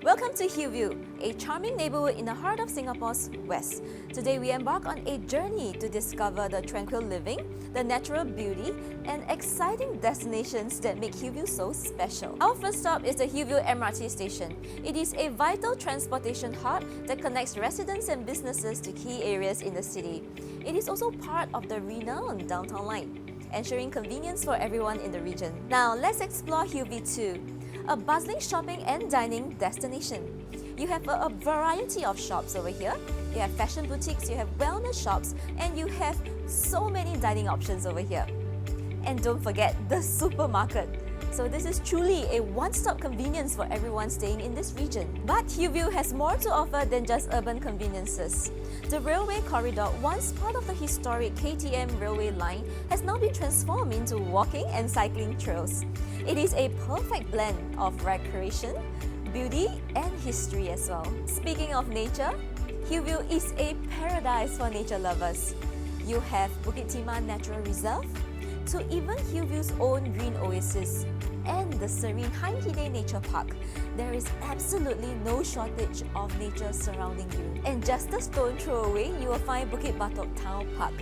Welcome to Hillhaven, a charming neighborhood in the heart of Singapore's west. Today we embark on a journey to discover the tranquil living, the natural beauty, and exciting destinations that make Hillhaven so special. Our first stop is the Hillhaven MRT station. It is a vital transportation hub that connects residents and businesses to key areas in the city. It is also part of the renowned downtown line, ensuring convenience for everyone in the region. Now let's explore Hillhaven 2. A bustling shopping and dining destination. You have a variety of shops over here. You have fashion boutiques, you have wellness shops, and you have so many dining options over here. And don't forget the supermarket. So this is truly a one-stop convenience for everyone staying in this region. But Hillhaven has more to offer than just urban conveniences. The railway corridor, once part of the historic KTM railway line, has now been transformed into walking and cycling trails. It is a perfect blend of recreation, beauty, and history as well. Speaking of nature, Hillhaven is a paradise for nature lovers. You have Bukit Timah Natural Reserve, to even Hillhaven's own green oasis and the serene Hillhaven Nature Park. There is absolutely no shortage of nature surrounding you. And just a stone throw away, you will find Bukit Batok Town Park.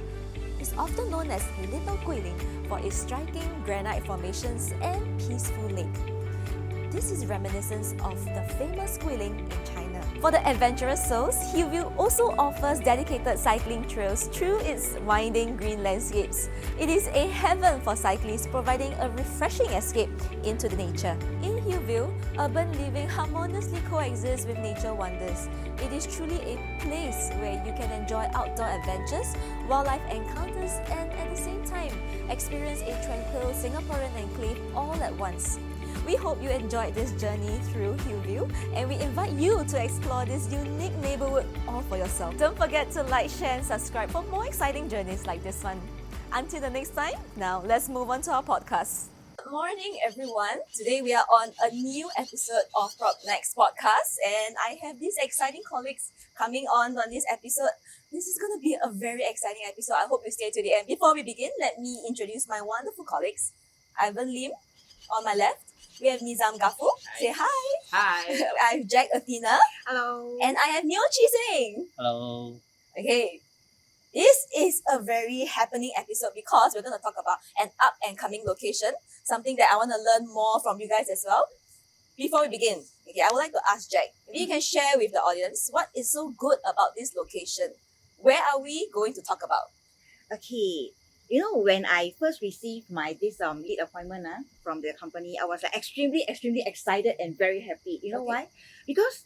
It's often known as Little Guilin for its striking granite formations and peaceful lake. This is reminiscent of the famous Guilin in China. For the adventurous souls, Hillhaven also offers dedicated cycling trails through its winding green landscapes. It is a heaven for cyclists, providing a refreshing escape into the nature. In Hillhaven, urban living harmoniously coexists with nature wonders. It is truly a place where you can enjoy outdoor adventures, wildlife encounters, and at the same time, experience a tranquil Singaporean enclave all at once. We hope you enjoyed this journey through Hillhaven, and we invite you to explore this unique neighborhood all for yourself. Don't forget to like, share, and subscribe for more exciting journeys like this one. Until the next time, now let's move on to our podcast. Good morning, everyone. Today we are on a new episode of Next Podcast, and I have these exciting colleagues coming on this episode. This is going to be a very exciting episode. I hope you stay to the end. Before we begin, let me introduce my wonderful colleagues. Ivan Lim on my left. We have Nizam Gafu. Say hi. Hi. I have Jack Athena. Hello. And I have Neo Chi Sing. Hello. Okay. This is a very happening episode because we're going to talk about an up and coming location, something that I want to learn more from you guys as well. Before we begin, okay, I would like to ask Jack, maybe you can share with the audience what is so good about this location. Where are we going to talk about? Okay. You know, when I first received this lead appointment from the company, I was extremely excited and very happy. You know why? Because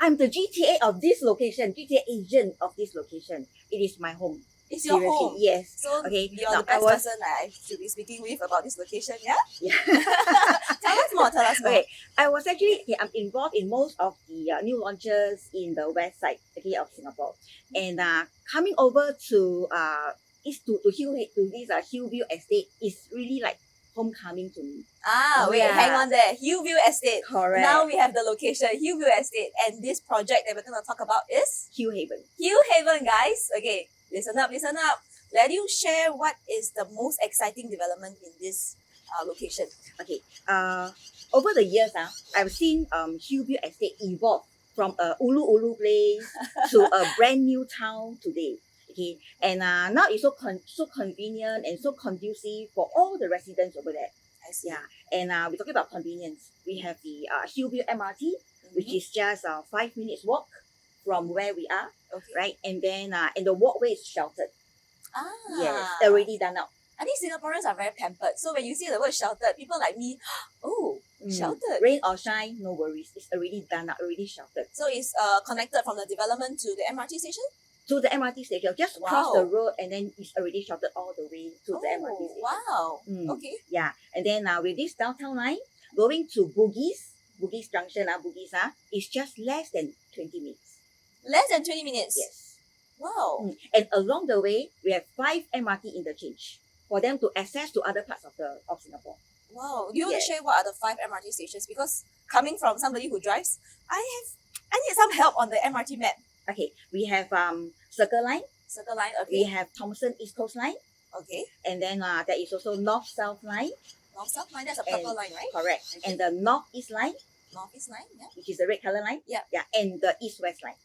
I'm the GTA of this location, GTA agent of this location. It is my home. It's your home? Yes. So okay. You're the best person I should be speaking with about this location, yeah? Yeah. Tell us more. Okay. I was I'm involved in most of the new launches in the west side, of Singapore. And coming over to Hillview Estate is really like homecoming to me. Hang on there. Hillview Estate. Correct. Now we have the location, Hillview Estate, and this project that we're going to talk about is Hillhaven. Hillhaven, guys. Okay, listen up. Let you share what is the most exciting development in this location. Okay. Over the years, I've seen Hillview Estate evolve from a ulu place to a brand new town today. Okay, and now it's so convenient and so conducive for all the residents over there. I see. Yeah, and we're talking about convenience. We have the Hillview MRT, which is just 5 minutes walk from where we are, Okay. right? And then and the walkway is sheltered. Yes, I already done out. think Singaporeans are very pampered. So when you see the word sheltered, people like me, sheltered. Rain or shine, no worries. It's already done out, already sheltered. So it's connected from the development to the MRT station? To the MRT station, just Wow. cross the road and then it's already sheltered all the way to the MRT station. Wow. Mm. Okay. Yeah, and then with this downtown line, going to Bugis Junction, is just less than 20 minutes. Less than 20 minutes? Yes. Wow. And along the way, we have 5 MRT interchange for them to access to other parts of Singapore. Wow. Do you want to Yes. share what are the 5 MRT stations? Because coming from somebody who drives, I need some help on the MRT map. Okay, we have Circle Line, Circle Line, we okay. have Thomson East Coast Line, Okay. and then there is also North South Line. North South line, that's a purple And- line, right? Correct. Okay. And the North East Line Northeast line, yeah. which is the red color line. Yeah. Yeah, and the east-west line.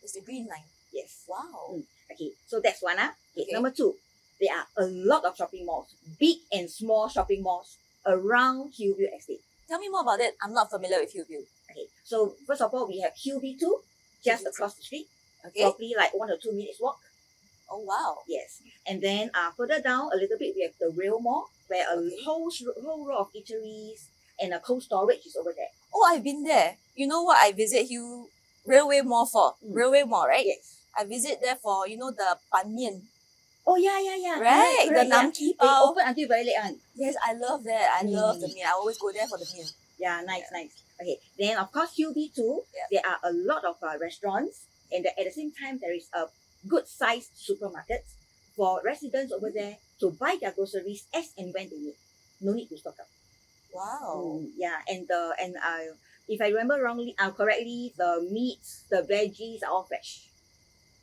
It's the green line. Yes. Wow. Okay, so that's one. Okay, Okay. number two, there are a lot of shopping malls, big and small shopping malls around Hillview Estate. Tell me more about it. I'm not familiar with Hillview. Okay, so first of all, we have Hillview 2, just Hillview across the street, Okay. probably like 1 or 2 minutes walk. Oh wow. Yes, and then further down a little bit, we have the Rail Mall, where a Okay. whole row of eateries and a cold storage is over there. Oh, I've been there. You know what I visit Railway Mall for? Railway Mall, right? Yes. I visit there for, the ban mian. Oh yeah. Right? The yeah. namki They pao. open until very late one. Yes, I love that. I love the Mm. meal. I always go there for the meal. Yeah, nice. Okay, then of course Hillview 2, Yeah. there are a lot of restaurants, and at the same time there is a good sized supermarket for residents over there to buy their groceries as and when they need. No need to stock up. Wow. Yeah, and if I remember correctly, the meats, the veggies are all fresh.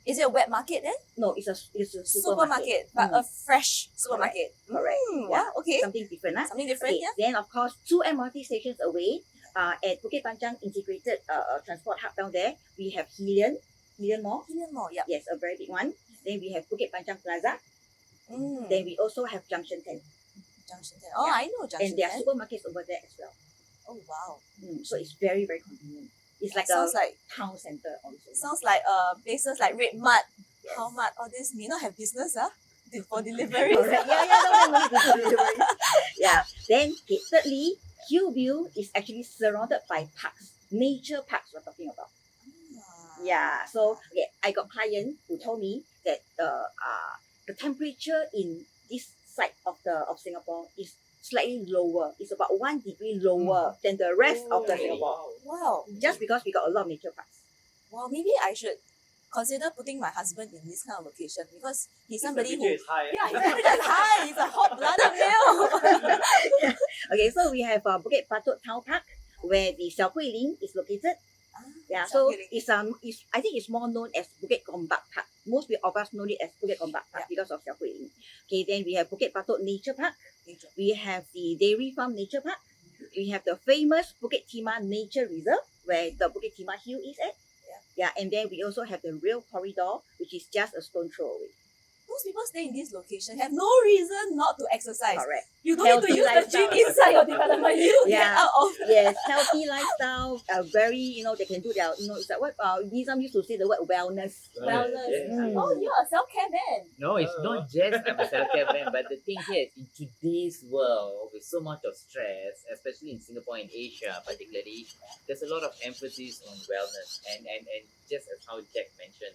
Is it a wet market then? No, it's a supermarket. Supermarket, but a fresh supermarket. Correct. Wow, okay. Something different, huh? Something different, Okay, yeah? then of course 2 MRT stations away, at Bukit Panjang Integrated Transport Hub down there, we have Hillhaven Mall. Hillhaven Mall, yeah. Yes, a very big one. Then we have Bukit Panjang Plaza. Then we also have Junction 10. Junction 10. Oh, Yeah. I know Junction And there are 10. supermarkets over there as well. Oh, wow. So it's very, very convenient. It's like sounds a like town center also. sounds like places like Red Mart, How Mart, all this may not have business, for delivery. Correct. No need to do delivery. Yeah. Then okay, thirdly, Hillview is actually surrounded by parks, nature parks we're talking about. Yeah. So okay, I got client who told me that the temperature in this side of Singapore is slightly lower. It's about 1 degree lower than the rest of the Singapore. Wow. Just because we got a lot of nature parks. Well, maybe I should consider putting my husband in this kind of location because he's somebody who. is high. Yeah, his temperature is high. He's a hot-blooded male. Okay, so we have Bukit Batok Town Park where the Xiao Hui Ling is located. Yeah, so it's I think it's more known as Bukit Gombak Park. Most of us know it as Bukit Gombak Park because of Xiao Hui Ling. Okay, then we have Bukit Batok Nature Park. We have the Dairy Farm Nature Park. We have the famous Bukit Timah Nature Reserve where the Bukit Timah Hill is at. Yeah, and then we also have the Rail Corridor, which is just a stone throw away. Most people stay in this location have no reason not to exercise. Correct. You don't need to use the gym inside your development. You get out of. Yes, healthy lifestyle. Very, they can do their, it's like what Nizam used to say the word wellness. Wellness. Yes. Oh, you're a self-care man. No, it's not just I'm a self-care man, but the thing here is in today's world with so much of stress, especially in Singapore and Asia particularly, there's a lot of emphasis on wellness and just as how Jack mentioned,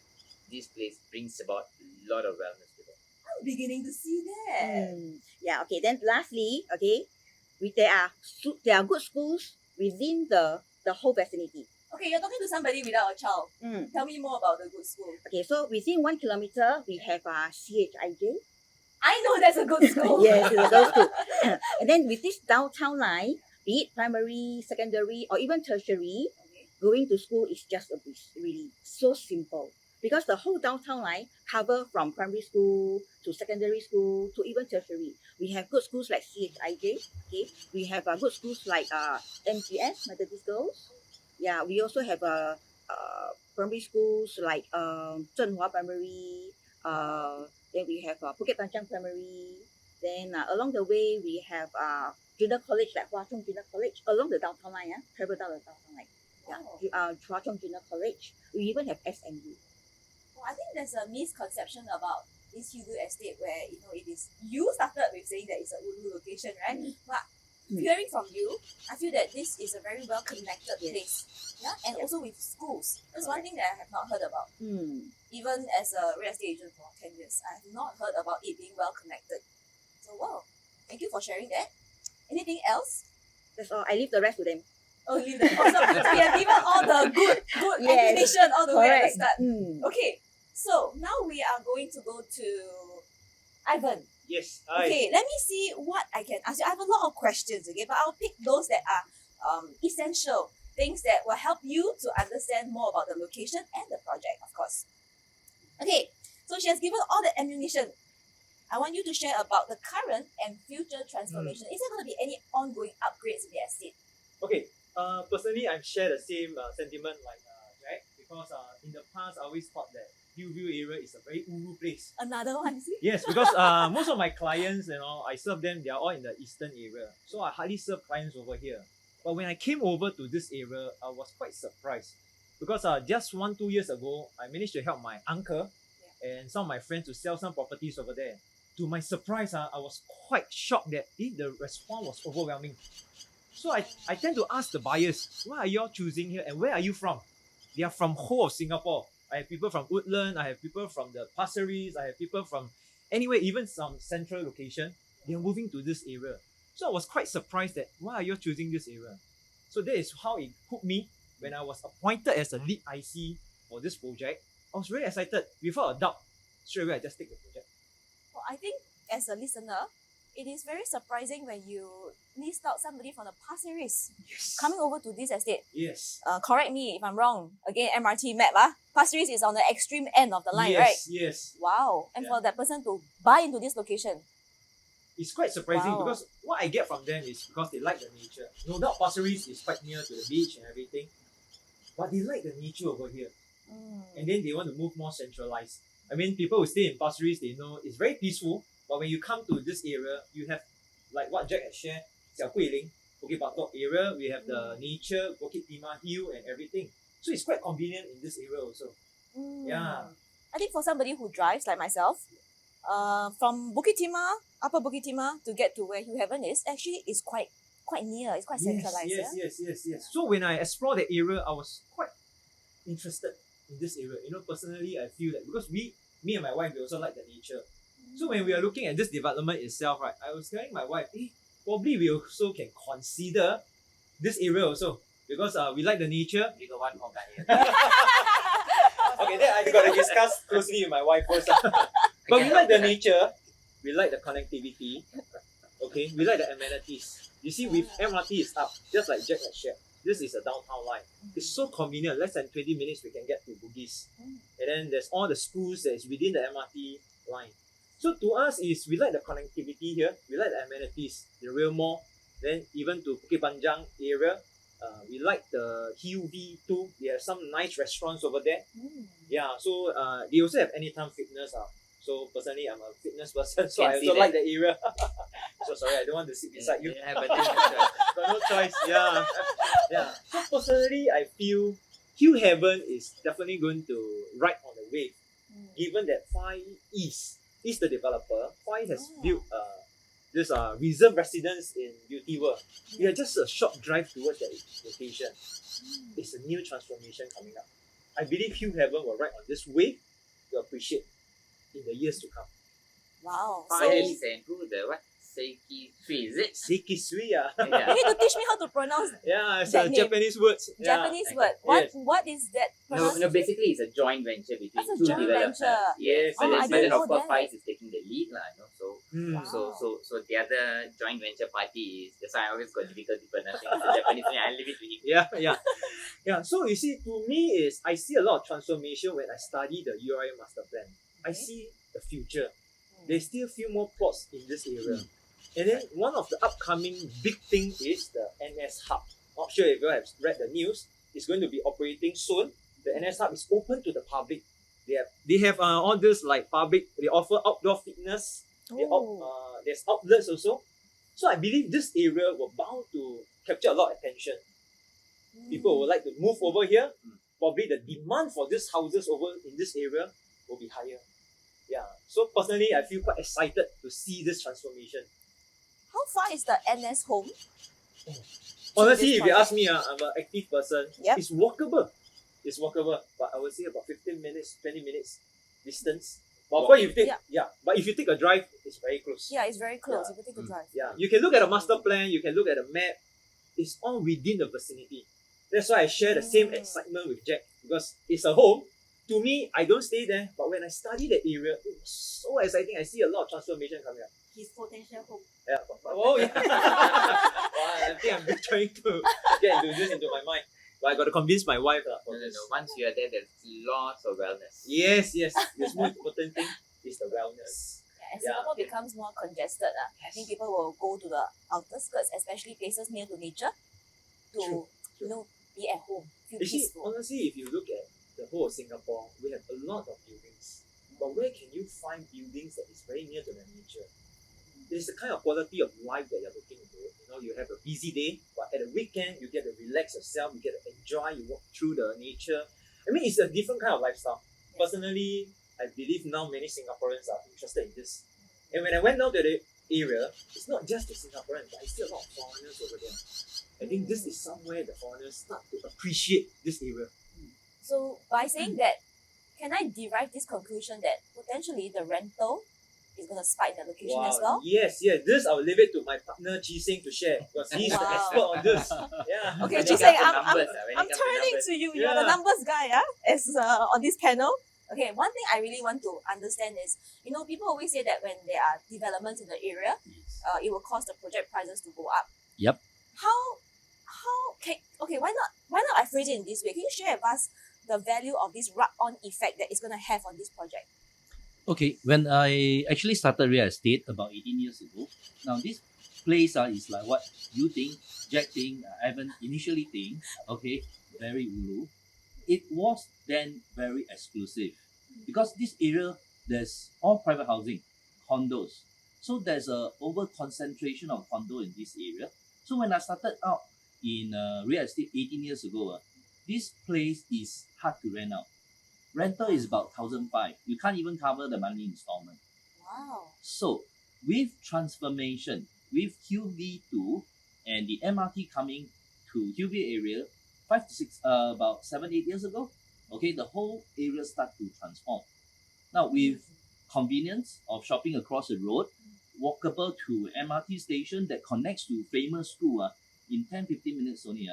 this place brings about a lot of wellness to them. I'm beginning to see that. Yeah, okay. Then lastly, okay, there are good schools within the whole vicinity. Okay, you're talking to somebody without a child. Tell me more about the good school. Okay, so within 1 kilometer, we have CHIJ. I know that's a good school. Yes, it's a good school. And then with this downtown line, be it primary, secondary, or even tertiary, going to school is just a breeze, really. So simple. Because the whole downtown line cover from primary school to secondary school to even tertiary. We have good schools like CHIJ. Okay, we have good schools like MGS, Methodist Girls. Yeah, we also have primary schools like Zhenhua Primary. Then we have Bukit Panjang Primary. Then along the way we have junior college like Hua Chung Junior College along the downtown line. Travel down the downtown line. Yeah, Hua Chung Junior College. We even have SMU. I think there's a misconception about this Hillview estate where it is. You started with saying that it's a ulu location, right? But hearing from you, I feel that this is a very well connected place. Yeah, and also with schools. That's one thing that I have not heard about. Even as a real estate agent for 10 years, I have not heard about it being well connected. So wow, thank you for sharing that. Anything else? That's all. I leave the rest to them. Oh, leave them. Also, we have given all the good ammunition all the way at the start. Okay. So now we are going to go to Ivan. Yes. Okay, let me see what I can ask you. I have a lot of questions, okay, but I'll pick those that are essential, things that will help you to understand more about the location and the project, of course. Okay, so she has given all the ammunition. I want you to share about the current and future transformation. Is there going to be any ongoing upgrades in the estate? Okay. personally, I share the same sentiment like Jack, because in the past I always thought that Hillview area is a very ulu place. Another one, is it? Yes, because most of my clients, I serve them, they are all in the eastern area. So I hardly serve clients over here. But when I came over to this area, I was quite surprised. Because just 1-2 years ago, I managed to help my uncle and some of my friends to sell some properties over there. To my surprise, I was quite shocked that the response was overwhelming. So I tend to ask the buyers, why are you all choosing here and where are you from? They are from whole of Singapore. I have people from Woodland, I have people from the Pasir Ris, I have people from anywhere, even some central location. They are moving to this area. So I was quite surprised that why are you choosing this area? So that is how it hooked me when I was appointed as a lead IC for this project. I was very excited. Without a doubt, straight away I just take the project. Well, I think as a listener, it is very surprising when you list out somebody from the Pasir Ris Yes. coming over to this estate. Yes. Correct me if I'm wrong. Again, MRT map. Pasir Ris is on the extreme end of the line, yes, right? Yes. Wow. And Yeah. for that person to buy into this location. It's quite surprising Wow. because what I get from them is because they like the nature. No doubt Pasir Ris is quite near to the beach and everything, but they like the nature over here. And then they want to move more centralized. I mean, people who stay in Pasir Ris, they know it's very peaceful, but when you come to this area, you have, like what Jack has shared, Xiao Guiling, Bukit Batok area, we have the nature, Bukit Timah Hill and everything. So it's quite convenient in this area also. Yeah. I think for somebody who drives like myself, from Bukit Timah, Upper Bukit Timah to get to where Hillhaven is, actually is quite near. It's quite centralized. Yes. So when I explored the area, I was quite interested in this area. Personally, I feel that because me and my wife, we also like the nature. So when we are looking at this development itself, right, I was telling my wife, probably we also can consider this area also because we like the nature. We got one more guy here. Okay, then I got to discuss closely with my wife first. But we like the nature, we like the connectivity, okay, we like the amenities. You see, with MRT is up, just like Jack had shared. This is a downtown line. It's so convenient. Less than 20 minutes we can get to Bugis. And then there's all the schools that is within the MRT line. So to us is we like the connectivity here. We like the amenities, the Rail Mall. Then even to Bukit Panjang area, we like the Hillview too. They have some nice restaurants over there. Yeah. So they also have anytime fitness. So personally, I'm a fitness person, so Can I see also that. like the area. So sorry, I don't want to sit beside you. Yeah, but then, uh, Got no choice. Yeah. So personally, I feel Hillhaven is definitely going to ride on the wave, given that Far East is the developer. Far East has built this reserve residence in Beauty World. We are just a short drive towards that location. It's a new transformation coming up. I believe Hillhaven will ride on this wave to appreciate in the years to come. Wow. Far So East and who the what? Seiki 3, is it? Seikisui, you Yeah. need to teach me how to pronounce yeah, it's That a name. Japanese word. Japanese Yeah. word. Yes. What is that? No, pronunciation? basically it's a joint venture between It's a two joint developers. venture. Yes, Oh, I but didn't then know of course that. Far East is taking the lead lah. So Mm. so the other joint venture party is, that's why I always got difficult to pronounce it. It's a Japanese name. I leave it to you. Yeah. So you see, to me is I see a lot of transformation when I study the URA master plan. I see the future. There's still a few more plots in this area. And then one of the upcoming big thing is the NS Hub. Not sure if you have read the news. It's going to be operating soon. The NS Hub is open to the public. They have all this like public. They offer outdoor fitness. There's outlets also. So I believe this area will bound to capture a lot of attention. People would like to move over here. Probably the demand for these houses over in this area will be higher. Yeah. So personally, I feel quite excited to see this transformation. How far is the NS home? Honestly, if you project? ask me, I'm an active person. Yep. It's walkable. But I would say about 15 minutes, 20 minutes distance. But of course, but if you take a drive, it's very close. Yeah, it's very close. If you take a drive. Yeah, you can look at a master plan, you can look at a map. It's all within the vicinity. That's why I share the same excitement with Jack, because it's a home. To me, I don't stay there, but when I study the area, it was so exciting. I see a lot of transformation coming up. His potential home. Yeah. Oh, yeah. Wow, I think I'm trying to get into this into my mind. But I got to convince my wife. For this. Once you are there, there's lots of wellness. Yes. The most important thing is the wellness. As Singapore becomes more congested, I think people will go to the outer skirts, especially places near to nature, to be at home, feel You see, peaceful. honestly, if you look at the whole of Singapore, we have a lot of buildings. But where can you find buildings that is very near to the nature? There's the kind of quality of life that you're looking into. You have a busy day, but at the weekend, you get to relax yourself, you get to enjoy, you walk through the nature. I mean, it's a different kind of lifestyle. Personally, I believe now many Singaporeans are interested in this. And when I went down to the area, it's not just the Singaporeans, but I see a lot of foreigners over there. I think this is somewhere the foreigners start to appreciate this area. So by saying that, can I derive this conclusion that potentially the rental is going to spike the location as well? Yes. This I will leave it to my partner Chi Sing to share because he's the Wow. expert on this. Yeah. Okay, When it Chi comes Sing, to I'm numbers, when it comes to turning numbers. to you. You're the Yeah. numbers guy, as on this panel. Okay, one thing I really want to understand is, people always say that when there are developments in the area, it will cause the project prices to go up. Yep. Why not I phrase it in this way? Can you share with us the value of this rub-on effect that it's going to have on this project? Okay, when I actually started real estate about 18 years ago, now this place is like what you think, Jack think, Evan initially think, okay, very ulu. It was then very exclusive because this area, there's all private housing, condos. So there's a over concentration of condo in this area. So when I started out in real estate 18 years ago, this place is hard to rent out. Rental is about 1,500. You can't even cover the monthly installment. Wow. So with transformation, with QV2 and the MRT coming to QV area, about 7-8 years ago, okay, the whole area start to transform. Now with convenience of shopping across the road, walkable to MRT station that connects to famous school in 10-15 minutes only,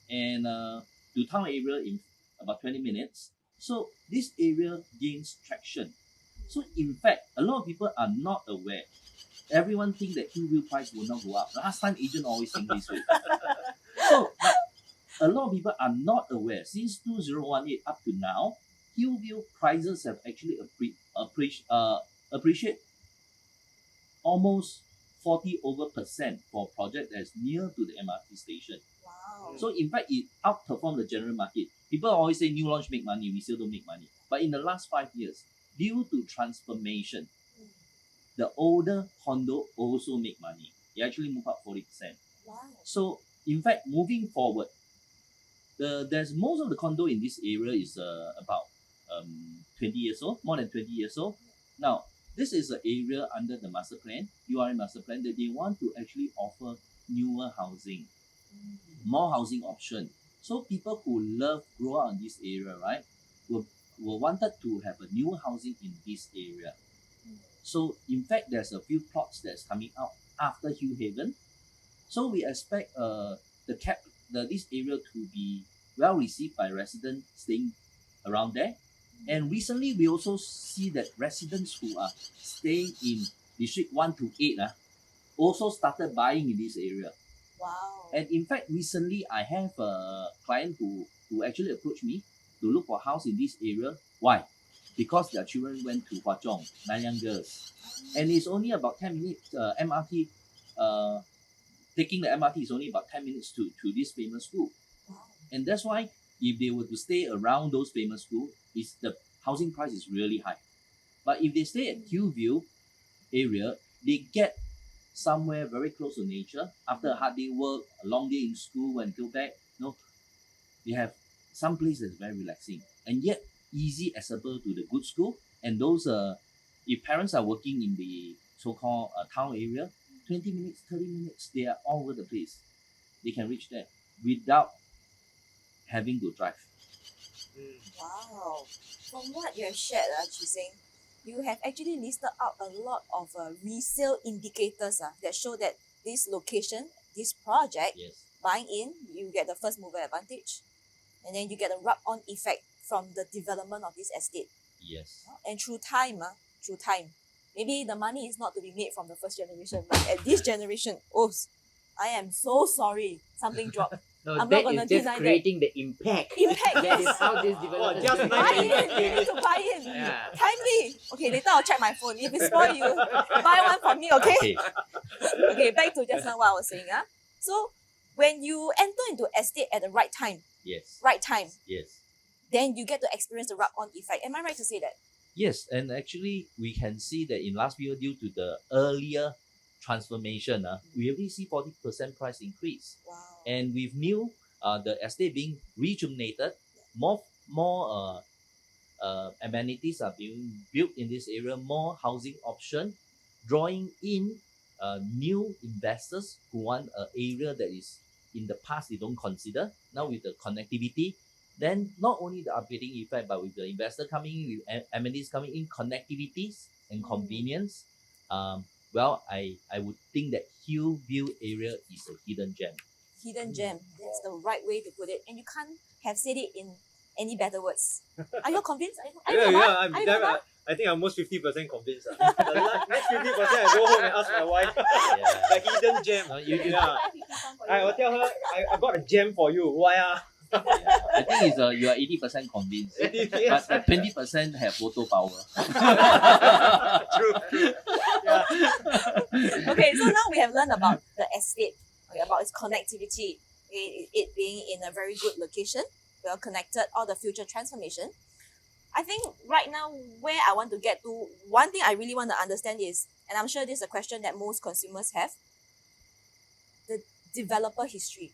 and to town area in about 20 minutes. So this area gains traction. So in fact, a lot of people are not aware. Everyone think that Hillview price will not go up. Last time agent always think this way. So but a lot of people are not aware. Since 2018 up to now, Hillview prices have actually appreciate almost 40% for a project that is near to the MRT station. Wow. So in fact, it outperformed the general market. People always say new launch make money, we still don't make money. But in the last 5 years, due to transformation, the older condo also make money. It actually move up 40%. Wow. So in fact, moving forward, there's most of the condo in this area is about 20 years old, more than 20 years old. Now, this is an area under the master plan, URA master plan, that they want to actually offer newer housing, more housing option. So people who love grow up in this area, right, will wanted to have a newer housing in this area. So in fact, there's a few plots that's coming out after Hillhaven. So we expect this area to be well received by residents staying around there. And recently, we also see that residents who are staying in District 1 to 8 also started buying in this area. Wow. And in fact, recently, I have a client who actually approached me to look for a house in this area. Why? Because their children went to Hwa Chong, Nanyang Girls. And it's only about 10 minutes MRT. Taking the MRT is only about 10 minutes to this famous school. Wow. And that's why if they were to stay around those famous schools, the housing price is really high. But if they stay at Hillview area, they get somewhere very close to nature. After a hard day work, a long day in school and go back, they have some place that's very relaxing and yet easy accessible to the good school. And those if parents are working in the so-called town area, 20 minutes, 30 minutes, they are all over the place. They can reach there without having to drive. Wow. From what you have shared, Chi Sing, you have actually listed out a lot of resale indicators that show that this location, this project, Yes. buying in, you get the first mover advantage. And then you get a rub-on effect from the development of this estate. Yes. And through time, maybe the money is not to be made from the first generation, but at this generation, I am so sorry, something dropped. No, I'm not that gonna is just deny that. creating the impact. Impact, That is yes. how this development just is Buy nice. in, you need to buy in. Yeah. Timely. Okay, later I'll check my phone. If it's spoiled, you buy one for me, okay? Okay. Okay, back to just now what I was saying. So when you enter into estate at the right time, Yes. Yes. then you get to experience the rub-on effect. Am I right to say that? Yes, and actually we can see that in last year due to the earlier transformation, we already see 40% price increase. Wow. And with new the estate being rejuvenated, more amenities are being built in this area, more housing option, drawing in new investors who want an area that is in the past they don't consider. Now with the connectivity, then not only the upgrading effect, but with the investor coming in, with amenities coming in, connectivities and convenience, well, I would think that Hillview area is a hidden gem. Hidden gem. That's the right way to put it. And you can't have said it in any better words. Are you convinced? Are you Mama? I think I'm almost 50% convinced. The next 50% I go home and ask my wife. The hidden gem. I will tell her, I got a gem for you. Why? I think it's you are 80% convinced, Yes. but 20% have photo power. True. Yeah. Okay, so now we have learned about the estate, about its connectivity, it being in a very good location, well connected, all the future transformation. I think right now where I want to get to, one thing I really want to understand is, and I'm sure this is a question that most consumers have, the developer history.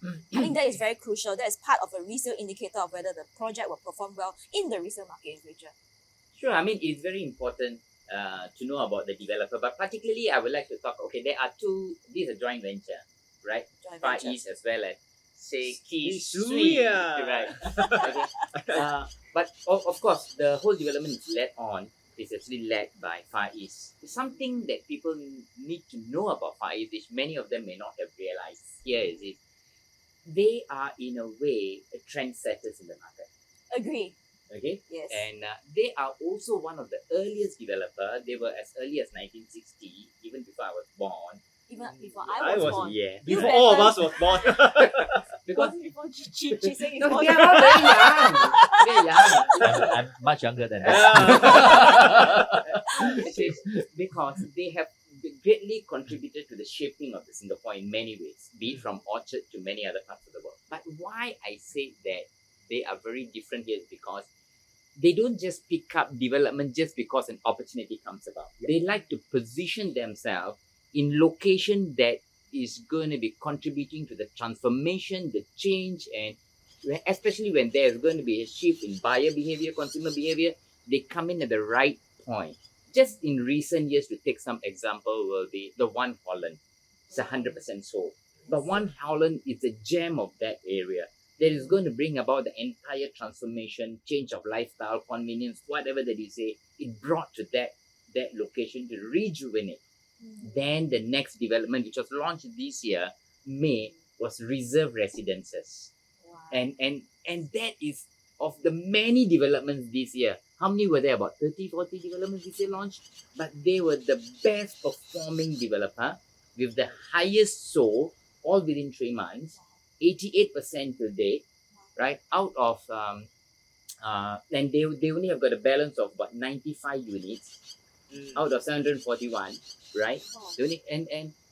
I think that is very crucial. That is part of a resale indicator of whether the project will perform well in the resale market in future. Sure, I mean, it's very important to know about the developer, but particularly I would like to talk, okay, there are two, this is a joint venture, right? Joint Far ventures. East as well as, say, Key Sui, Sui, right? Okay. But of course, the whole development is actually led by Far East. Something that people need to know about Far East, which many of them may not have realized here is it. They are in a way trendsetters in the market. Agree. Okay? Yes. And they are also one of the earliest developer. They were as early as 1960, even before I was born. Even before I was born. Yeah. You Before all of better- us was born. Because before she saying no, it's they are all very young. They're young. I'm much younger than that. Because they have greatly contributed to the shaping of the Singapore in many ways, be it from Orchard to many other parts of the world. But why I say that they are very different here is because they don't just pick up development just because an opportunity comes about. They like to position themselves in location that is going to be contributing to the transformation, the change, and especially when there's going to be a shift in buyer behavior, consumer behavior, they come in at the right point. Just in recent years, to take some example, will be the One Holland. It's 100% sold. But One Holland is a gem of that area that is going to bring about the entire transformation, change of lifestyle, convenience, whatever that you say. It brought to that location to rejuvenate. Then the next development, which was launched this year, May, was Reserve Residences. Wow. And that is of the many developments this year. How many were there? About 30, 40 developments this year launched? But they were the best performing developer with the highest sold, all within 3 months, 88% to date, right? Out of, and they only have got a balance of about 95 units out of 741, right? Wow. They only,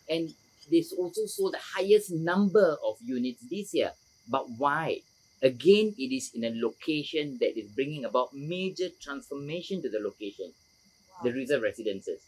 and they also sold the highest number of units this year. But why? Again, it is in a location that is bringing about major transformation to the location, Wow. the Reserve Residences.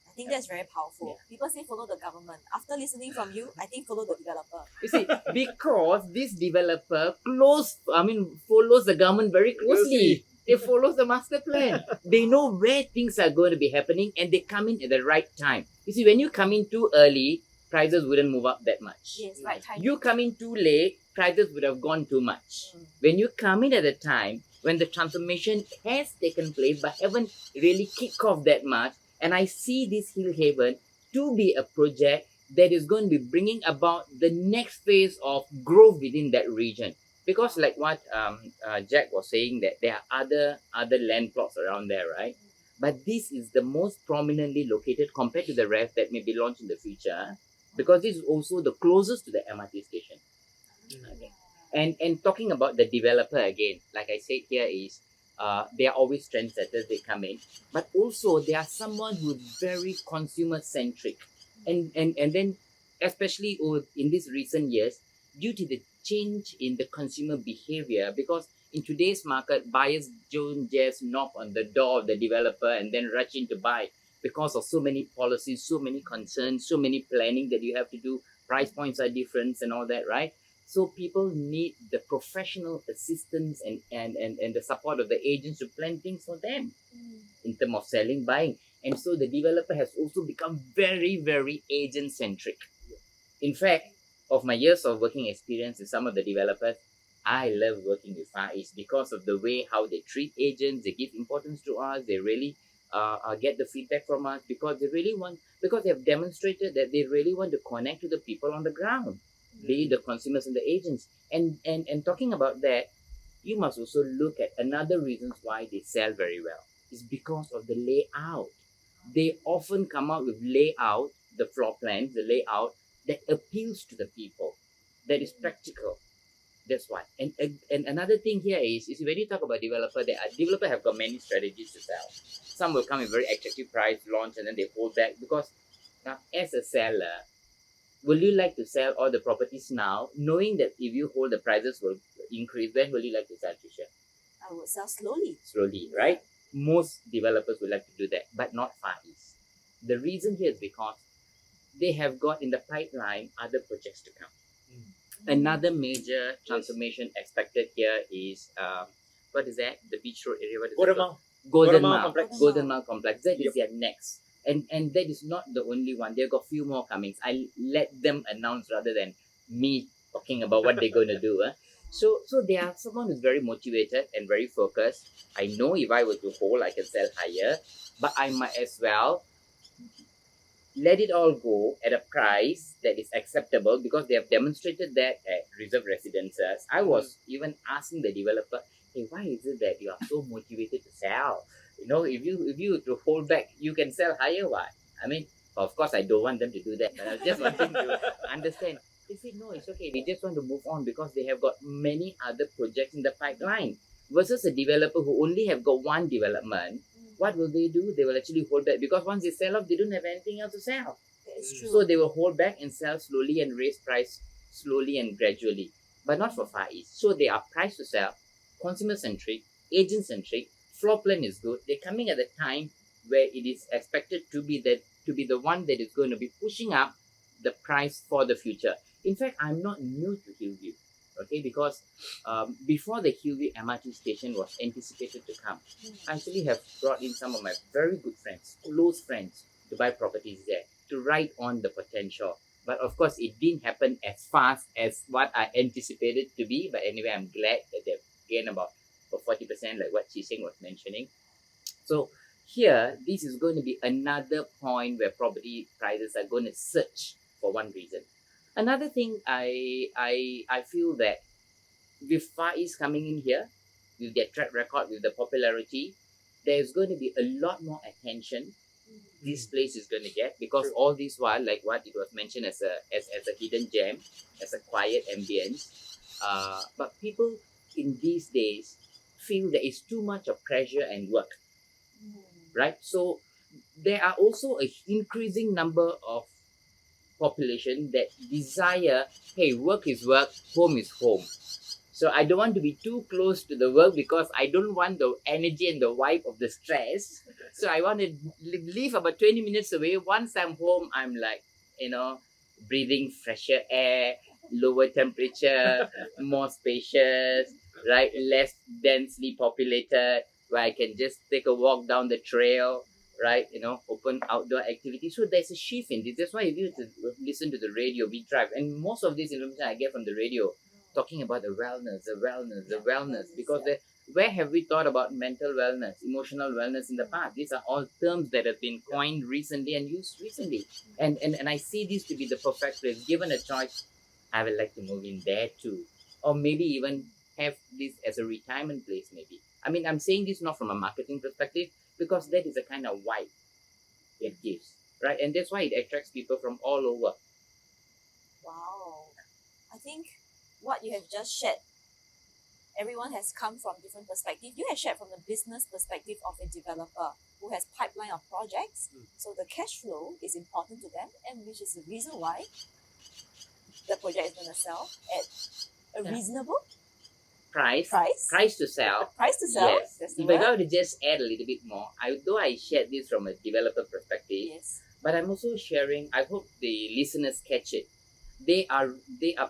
I think that's very powerful. Yeah. People say follow the government. After listening from you, I think follow the developer. You see, because this developer follows the government very closely. They follow the master plan. They know where things are going to be happening and they come in at the right time. You see, when you come in too early, prices wouldn't move up that much. Yes, right time. You come in too late, prices would have gone too much. When you come in at a time when the transformation has taken place but haven't really kicked off that much, and I see this Hillhaven to be a project that is going to be bringing about the next phase of growth within that region. Because like what Jack was saying, that there are other land plots around there, right? But this is the most prominently located compared to the rest that may be launched in the future, because this is also the closest to the MRT station. Okay. And talking about the developer again, like I said here is, they are always trendsetters, they come in, but also they are someone who is very consumer centric, and then especially in these recent years, due to the change in the consumer behavior, because in today's market, buyers don't just knock on the door of the developer and then rush in to buy because of so many policies, so many concerns, so many planning that you have to do. Price points are different and all that, right? So people need the professional assistance and the support of the agents to plan things for them in terms of selling, buying. And so the developer has also become very, very agent-centric. In fact, of my years of working experience with some of the developers, I love working with Far East because of the way how they treat agents, they give importance to us, they really get the feedback from us because they have demonstrated that they really want to connect to the people on the ground, be it the consumers and the agents. And talking about that, you must also look at another reasons why they sell very well. It's because of the layout. They often come out with layout, the floor plans, the layout that appeals to the people, that is practical. That's why. And another thing here is when you talk about developer have got many strategies to sell. Some will come with very attractive price, launch, and then they hold back because now as a seller, will you like to sell all the properties now, knowing that if you hold the prices will increase? When will you like to sell, Tricia? I would sell slowly. Slowly, right? Most developers would like to do that, but not Far East. The reason here is because they have got in the pipeline other projects to come. Another major transformation expected here is what is that? The beach road area. What is Golden it? Mile. Golden Mile Mile Complex. Golden Mile Complex. That Yep. is their next. And that is not the only one. They've got few more comings. I let them announce rather than me talking about what they're going to do. So they are someone who's very motivated and very focused. I know if I were to hold, I can sell higher, but I might as well let it all go at a price that is acceptable because they have demonstrated that at reserve residences. I was even asking the developer, hey, why is it that you are so motivated to sell? You know, if you to hold back, you can sell higher. Why? I mean, of course, I don't want them to do that, but I just want them to understand. They said, no, it's okay. They just want to move on because they have got many other projects in the pipeline. Versus a developer who only have got one development, what will they do? They will actually hold back because once they sell off, they don't have anything else to sell. It's true. So they will hold back and sell slowly and raise price slowly and gradually, but not for Far East. So they are priced to sell, consumer-centric, agent-centric, floor plan is good. They're coming at a time where it is expected to be the one that is going to be pushing up the price for the future. In fact, I'm not new to Hillview, okay, because before the Hillview MRT station was anticipated to come, I actually have brought in some of my very good friends, close friends, to buy properties there, to write on the potential. But of course, it didn't happen as fast as what I anticipated to be. But anyway, I'm glad that they've gained about 40%, like what Chi Seng was mentioning. So here, this is going to be another point where property prices are going to surge for one reason. Another thing I feel that with Far East coming in here, with their track record, with the popularity, there's going to be a lot more attention this place is going to get because all this while, like what it was mentioned as a hidden gem, as a quiet ambience, but people in these days feel there is too much of pressure and work, right? So there are also an increasing number of population that desire, hey, work is work, home is home. So I don't want to be too close to the work because I don't want the energy and the vibe of the stress. So I want to live about 20 minutes away. Once I'm home, I'm like, breathing fresher air, lower temperature, more spacious, right? Less densely populated, where I can just take a walk down the trail, right? Open outdoor activities. So there's a shift in this. That's why if you listen to the radio, we drive. And most of this information I get from the radio, talking about the wellness, because where have we thought about mental wellness, emotional wellness in the past? These are all terms that have been coined recently and used recently. And I see this to be the perfect place. Given a choice, I would like to move in there too. Or maybe even have this as a retirement place maybe. I mean, I'm saying this not from a marketing perspective because that is the kind of vibe it gives, right? And that's why it attracts people from all over. Wow. I think what you have just shared, everyone has come from different perspectives. You have shared from the business perspective of a developer who has pipeline of projects. So the cash flow is important to them, and which is the reason why the project is going to sell at a reasonable Price price to sell. price to sell. Yes. That's the If I word. were to just add a little bit more, though I shared this from a developer perspective, Yes. but I'm also sharing. I hope the listeners catch it. They are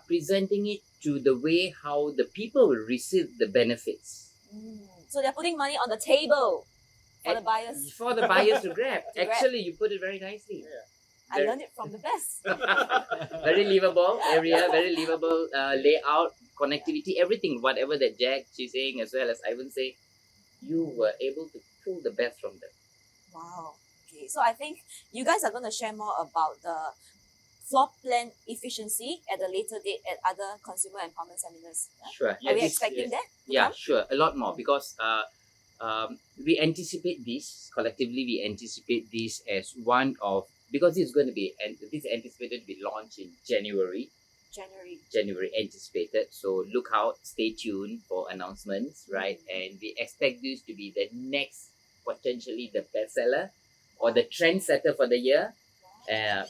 presenting it to the way how the people will receive the benefits So they're putting money on the table for And the buyers. for the buyers to grab. To grab. Actually, you put it very nicely. I learned it from the best. Very livable area, very livable layout, connectivity, everything, whatever that Jack, she's saying, as well as Ivan say, you were able to pull the best from them. Wow. Okay, so I think you guys are going to share more about the floor plan efficiency at a later date at other consumer empowerment seminars. Yeah? Sure. Are we expecting that? to Yeah, come? sure. A lot more because we anticipate this collectively. We anticipate this as one of because it's going to be and this is anticipated to be launched in January. January. Anticipated. So look out, stay tuned for announcements, right? And we expect this to be the next potentially the bestseller or the trendsetter for the year.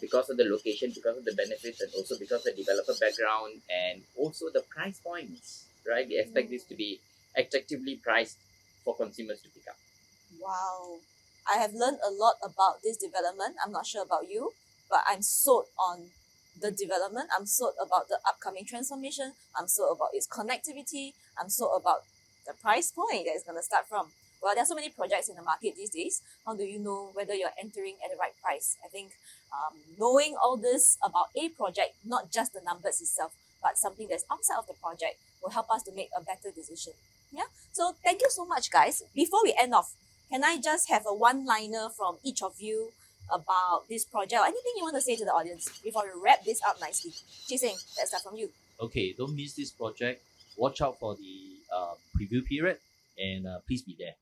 Because of the location, because of the benefits, and also because of the developer background, and also the price points, right? We expect this to be attractively priced for consumers to pick up. Wow. I have learned a lot about this development. I'm not sure about you, but I'm sold on the development. I'm sold about the upcoming transformation. I'm sold about its connectivity. I'm sold about the price point that it's going to start from. Well, there are so many projects in the market these days. How do you know whether you're entering at the right price? I think knowing all this about a project, not just the numbers itself, but something that's outside of the project will help us to make a better decision. Yeah. So thank you so much, guys. Before we end off, can I just have a one-liner from each of you about this project or anything you want to say to the audience before we wrap this up nicely? Chi-Seng, let's start from you. Okay, don't miss this project. Watch out for the preview period and please be there.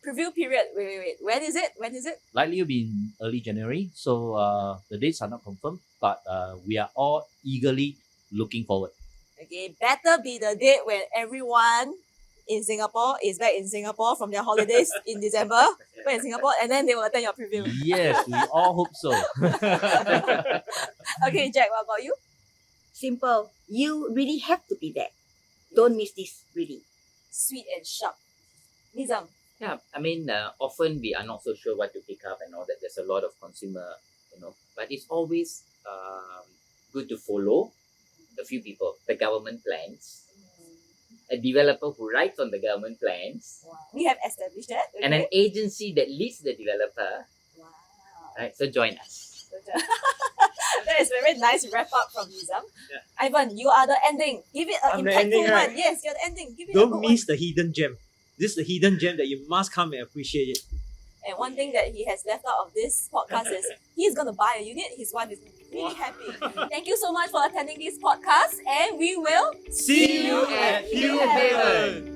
Preview period. Wait. When is it? Likely will be in early January, so the dates are not confirmed, but we are all eagerly looking forward. Okay, better be the date when everyone in Singapore is back in Singapore from their holidays in December. Back in Singapore, and then they will attend your preview. Yes, we all hope so. Okay, Jack, what about you? Simple. You really have to be there. Don't miss this, really. Sweet and sharp. Nizam. Yeah, I mean, often we are not so sure what to pick up and all that. There's a lot of consumer, but it's always good to follow a few people, the government plans, a developer who writes on the government plans, Wow. We have established that. Okay? and an agency that leads the developer. Wow. Right, so join us. That is a very nice wrap up from Nizam. Yeah. Ivan, you are the ending. Give it an I'm the impactful ending, one. right? Yes, you're the ending. Give it a Don't good miss the hidden gem. This is the hidden gem that you must come and appreciate it. one. And one thing that he has left out of this podcast is he's going to buy a unit. His wife is really happy. Thank you so much for attending this podcast, and we will See you at Hillhaven.